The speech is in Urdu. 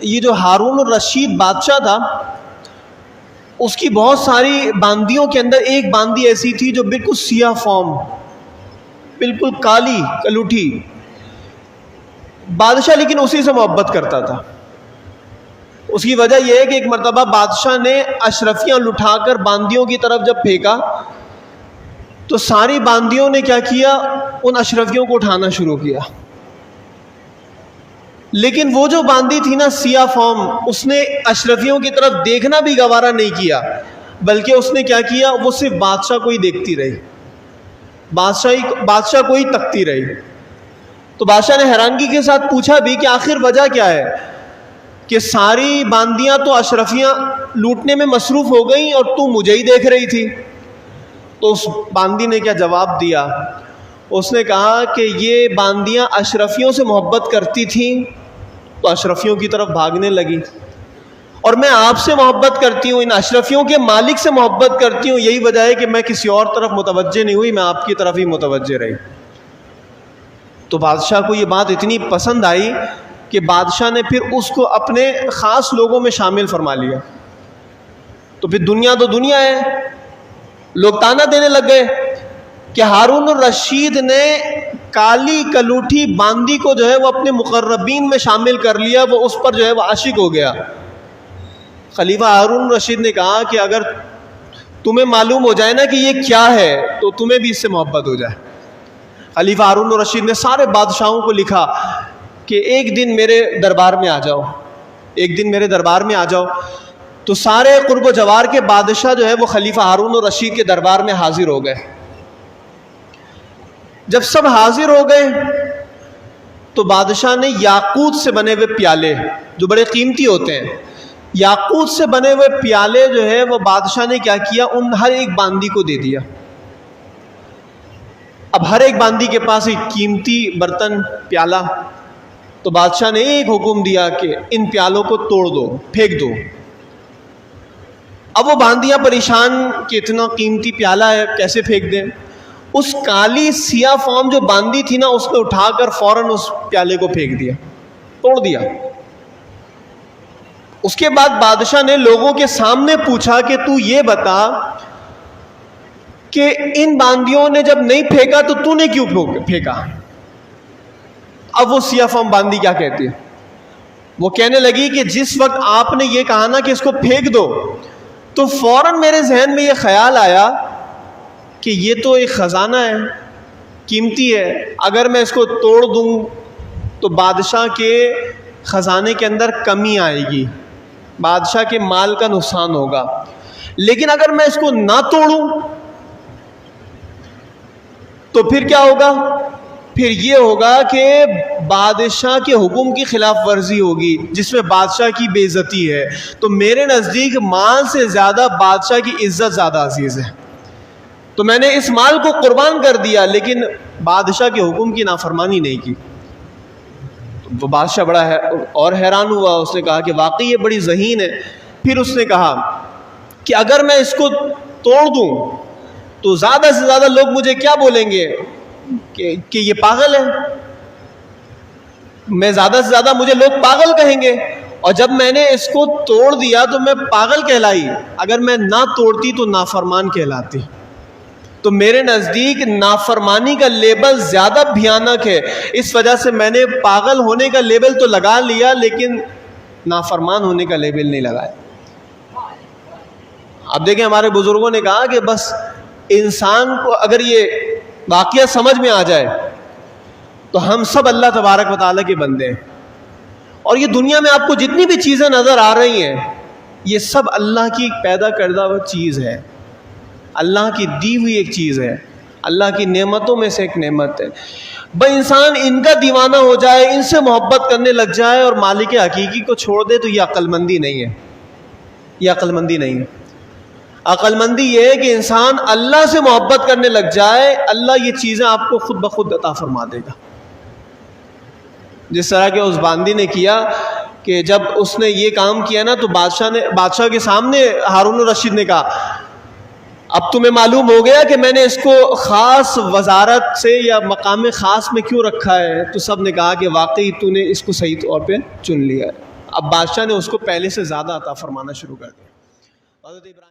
یہ جو ہارون الرشید بادشاہ تھا اس کی بہت ساری باندیوں کے اندر ایک باندی ایسی تھی جو بالکل سیاہ فام، بالکل کالی کلوٹھی بادشاہ، لیکن اسی سے محبت کرتا تھا۔ اس کی وجہ یہ ہے کہ ایک مرتبہ بادشاہ نے اشرفیاں لٹھا کر باندیوں کی طرف جب پھینکا تو ساری باندیوں نے کیا کیا، ان اشرفیوں کو اٹھانا شروع کیا، لیکن وہ جو باندی تھی نا سیاہ فام، اس نے اشرفیوں کی طرف دیکھنا بھی گوارا نہیں کیا، بلکہ اس نے کیا کیا، وہ صرف بادشاہ کو ہی دیکھتی رہی، بادشاہ کو ہی تکتی رہی۔ تو بادشاہ نے حیرانگی کے ساتھ پوچھا بھی کہ آخر وجہ کیا ہے کہ ساری باندیاں تو اشرفیاں لوٹنے میں مصروف ہو گئیں اور تو مجھے ہی دیکھ رہی تھی۔ تو اس باندی نے کیا جواب دیا، اس نے کہا کہ یہ باندیاں اشرفیوں سے محبت کرتی تھیں تو اشرفیوں کی طرف بھاگنے لگی، اور میں آپ سے محبت کرتی ہوں، ان اشرفیوں کے مالک سے محبت کرتی ہوں، یہی وجہ ہے کہ میں کسی اور طرف متوجہ نہیں ہوئی، میں آپ کی طرف ہی متوجہ رہی۔ تو بادشاہ کو یہ بات اتنی پسند آئی کہ بادشاہ نے پھر اس کو اپنے خاص لوگوں میں شامل فرما لیا۔ تو پھر دنیا تو دنیا ہے، لوگ تانا دینے لگ گئے کہ ہارون الرشید نے کالی کلوٹھی باندی کو جو ہے وہ اپنے مقربین میں شامل کر لیا، وہ اس پر جو ہے وہ عاشق ہو گیا۔ خلیفہ ہارون الرشید نے کہا کہ اگر تمہیں معلوم ہو جائے نا کہ یہ کیا ہے تو تمہیں بھی اس سے محبت ہو جائے۔ خلیفہ ہارون الرشید نے سارے بادشاہوں کو لکھا کہ ایک دن میرے دربار میں آ جاؤ، ایک دن میرے دربار میں آ جاؤ۔ تو سارے قرب و جوار کے بادشاہ جو ہے وہ خلیفہ ہارون الرشید کے دربار میں حاضر ہو گئے۔ جب سب حاضر ہو گئے تو بادشاہ نے یاقوت سے بنے ہوئے پیالے جو بڑے قیمتی ہوتے ہیں، یاقوت سے بنے ہوئے پیالے جو ہے وہ بادشاہ نے کیا کیا، ان ہر ایک باندی کو دے دیا۔ اب ہر ایک باندی کے پاس ایک قیمتی برتن پیالہ، تو بادشاہ نے ایک حکم دیا کہ ان پیالوں کو توڑ دو، پھینک دو۔ اب وہ باندیاں پریشان کہ اتنا قیمتی پیالہ ہے کیسے پھینک دیں۔ اس کالی سیاہ فام جو باندی تھی نا، اس نے اٹھا کر فوراً اس پیالے کو پھینک دیا، توڑ دیا۔ اس کے بعد بادشاہ نے لوگوں کے سامنے پوچھا کہ تو یہ بتا کہ ان باندیوں نے جب نہیں پھینکا تو نے کیوں پھینکا؟ اب وہ سیاہ فام باندی کیا کہتی ہے، وہ کہنے لگی کہ جس وقت آپ نے یہ کہا نا کہ اس کو پھینک دو تو فوراً میرے ذہن میں یہ خیال آیا کہ یہ تو ایک خزانہ ہے، قیمتی ہے، اگر میں اس کو توڑ دوں تو بادشاہ کے خزانے کے اندر کمی آئے گی، بادشاہ کے مال کا نقصان ہوگا، لیکن اگر میں اس کو نہ توڑوں تو پھر کیا ہوگا، پھر یہ ہوگا کہ بادشاہ کے حکم کی خلاف ورزی ہوگی جس میں بادشاہ کی بے عزتی ہے۔ تو میرے نزدیک مال سے زیادہ بادشاہ کی عزت زیادہ عزیز ہے، تو میں نے اس مال کو قربان کر دیا لیکن بادشاہ کے حکم کی نافرمانی نہیں کی۔ وہ بادشاہ بڑا اور حیران ہوا، اس نے کہا کہ واقعی یہ بڑی ذہین ہے۔ پھر اس نے کہا کہ اگر میں اس کو توڑ دوں تو زیادہ سے زیادہ لوگ مجھے کیا بولیں گے کہ یہ پاگل ہے، میں زیادہ سے زیادہ مجھے لوگ پاگل کہیں گے، اور جب میں نے اس کو توڑ دیا تو میں پاگل کہلائی، اگر میں نہ توڑتی تو نافرمان کہلاتی۔ تو میرے نزدیک نافرمانی کا لیبل زیادہ بھیانک ہے، اس وجہ سے میں نے پاگل ہونے کا لیبل تو لگا لیا لیکن نافرمان ہونے کا لیبل نہیں لگایا۔ اب دیکھیں ہمارے بزرگوں نے کہا کہ بس انسان کو اگر یہ واقعہ سمجھ میں آ جائے تو ہم سب اللہ تبارک و تعالیٰ کے بندے ہیں، اور یہ دنیا میں آپ کو جتنی بھی چیزیں نظر آ رہی ہیں یہ سب اللہ کی پیدا کردہ وہ چیز ہے، اللہ کی دی ہوئی ایک چیز ہے، اللہ کی نعمتوں میں سے ایک نعمت ہے۔ بھائی انسان ان کا دیوانہ ہو جائے، ان سے محبت کرنے لگ جائے اور مالک حقیقی کو چھوڑ دے تو یہ عقل مندی نہیں ہے، یہ عقل مندی نہیں ہے۔ عقل مندی یہ ہے کہ انسان اللہ سے محبت کرنے لگ جائے، اللہ یہ چیزیں آپ کو خود بخود عطا فرما دے گا۔ جس طرح کہ اس باندی نے کیا کہ جب اس نے یہ کام کیا نا تو بادشاہ کے سامنے ہارون الرشید نے کہا اب تمہیں معلوم ہو گیا کہ میں نے اس کو خاص وزارت سے یا مقام خاص میں کیوں رکھا ہے؟ تو سب نے کہا کہ واقعی تو نے اس کو صحیح طور پہ چن لیا ہے۔ اب بادشاہ نے اس کو پہلے سے زیادہ عطا فرمانا شروع کر دیا. حضرت ابراہیم